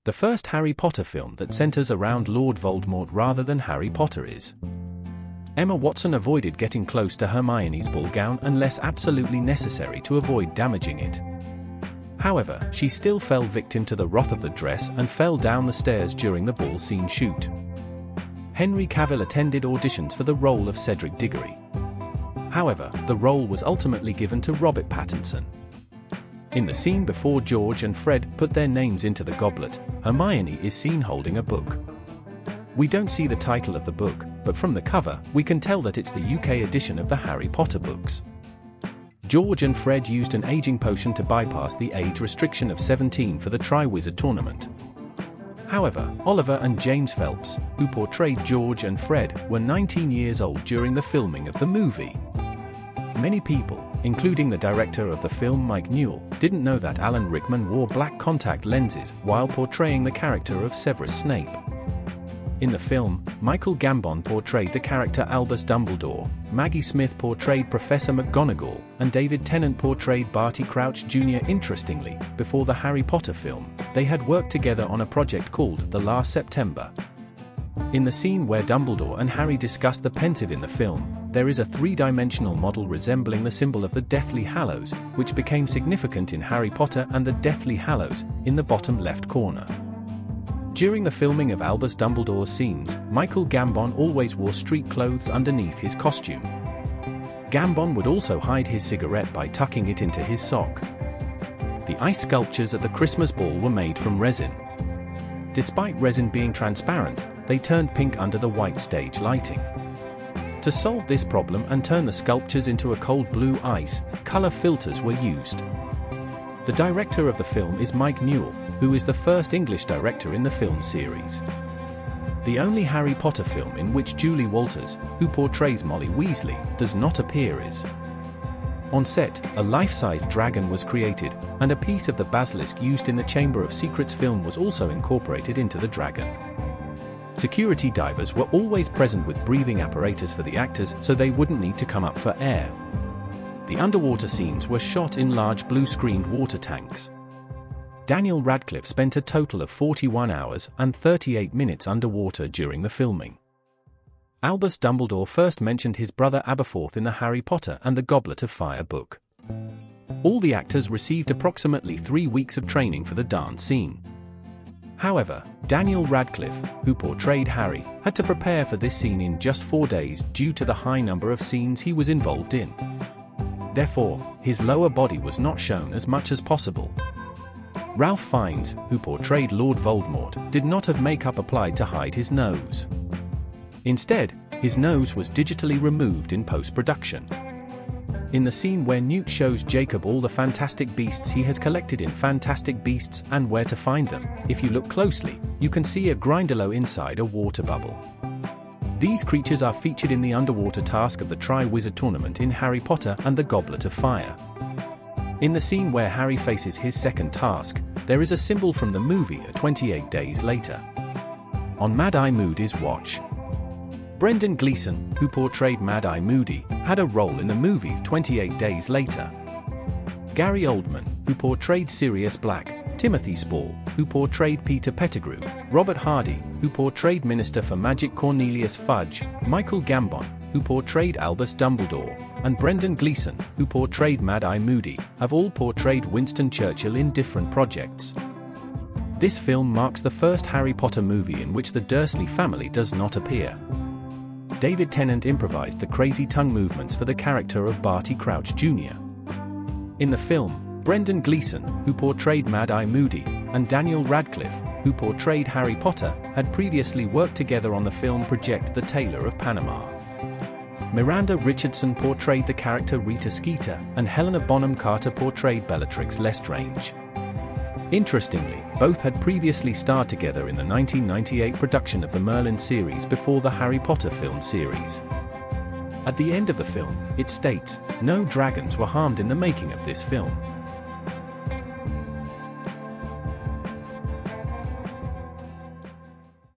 the first Harry Potter film that centers around Lord Voldemort rather than Harry Potter is. Emma Watson avoided getting close to Hermione's ball gown unless absolutely necessary to avoid damaging it. However, she still fell victim to the wrath of the dress and fell down the stairs during the ball scene shoot. Henry Cavill attended auditions for the role of Cedric Diggory. However, the role was ultimately given to Robert Pattinson. In the scene before George and Fred put their names into the goblet, Hermione is seen holding a book. We don't see the title of the book, but from the cover, we can tell that it's the UK edition of the Harry Potter books. George and Fred used an aging potion to bypass the age restriction of 17 for the Triwizard Tournament. However, Oliver and James Phelps, who portrayed George and Fred, were 19 years old during the filming of the movie. Many people, including the director of the film Mike Newell, didn't know that Alan Rickman wore black contact lenses while portraying the character of Severus Snape. In the film, Michael Gambon portrayed the character Albus Dumbledore, Maggie Smith portrayed Professor McGonagall, and David Tennant portrayed Barty Crouch Jr. Interestingly, before the Harry Potter film, they had worked together on a project called The Last September. In the scene where Dumbledore and Harry discuss the pensive in the film, there is a three-dimensional model resembling the symbol of the Deathly Hallows, which became significant in Harry Potter and the Deathly Hallows, in the bottom left corner. During the filming of Albus Dumbledore's scenes, Michael Gambon always wore street clothes underneath his costume. Gambon would also hide his cigarette by tucking it into his sock. The ice sculptures at the Christmas ball were made from resin. Despite resin being transparent, they turned pink under the white stage lighting. To solve this problem and turn the sculptures into a cold blue ice, color filters were used. The director of the film is Mike Newell, who is the first English director in the film series. The only Harry Potter film in which Julie Walters, who portrays Molly Weasley, does not appear is. On set, a life-sized dragon was created, and a piece of the basilisk used in the Chamber of Secrets film was also incorporated into the dragon. Security divers were always present with breathing apparatus for the actors so they wouldn't need to come up for air. The underwater scenes were shot in large blue-screened water tanks. Daniel Radcliffe spent a total of 41 hours and 38 minutes underwater during the filming. Albus Dumbledore first mentioned his brother Aberforth in the Harry Potter and the Goblet of Fire book. All the actors received approximately 3 weeks of training for the dance scene. However, Daniel Radcliffe, who portrayed Harry, had to prepare for this scene in just 4 days due to the high number of scenes he was involved in. Therefore, his lower body was not shown as much as possible. Ralph Fiennes, who portrayed Lord Voldemort, did not have makeup applied to hide his nose. Instead, his nose was digitally removed in post-production. In the scene where Newt shows Jacob all the fantastic beasts he has collected in Fantastic Beasts and Where to Find Them, if you look closely, you can see a Grindylow inside a water bubble. These creatures are featured in the underwater task of the Triwizard Tournament in Harry Potter and the Goblet of Fire. In the scene where Harry faces his second task, there is a symbol from the movie 28 Days Later. On Mad-Eye Moody's watch. Brendan Gleeson, who portrayed Mad-Eye Moody, had a role in the movie 28 Days Later. Gary Oldman, who portrayed Sirius Black, Timothy Spall, who portrayed Peter Pettigrew, Robert Hardy, who portrayed Minister for Magic Cornelius Fudge, Michael Gambon, who portrayed Albus Dumbledore, and Brendan Gleeson, who portrayed Mad-Eye Moody, have all portrayed Winston Churchill in different projects. This film marks the first Harry Potter movie in which the Dursley family does not appear. David Tennant improvised the crazy tongue movements for the character of Barty Crouch Jr. In the film, Brendan Gleeson, who portrayed Mad-Eye Moody, and Daniel Radcliffe, who portrayed Harry Potter, had previously worked together on the film project The Tailor of Panama. Miranda Richardson portrayed the character Rita Skeeter, and Helena Bonham Carter portrayed Bellatrix Lestrange. Interestingly, both had previously starred together in the 1998 production of the Merlin series before the Harry Potter film series. At the end of the film, it states, "No dragons were harmed in the making of this film."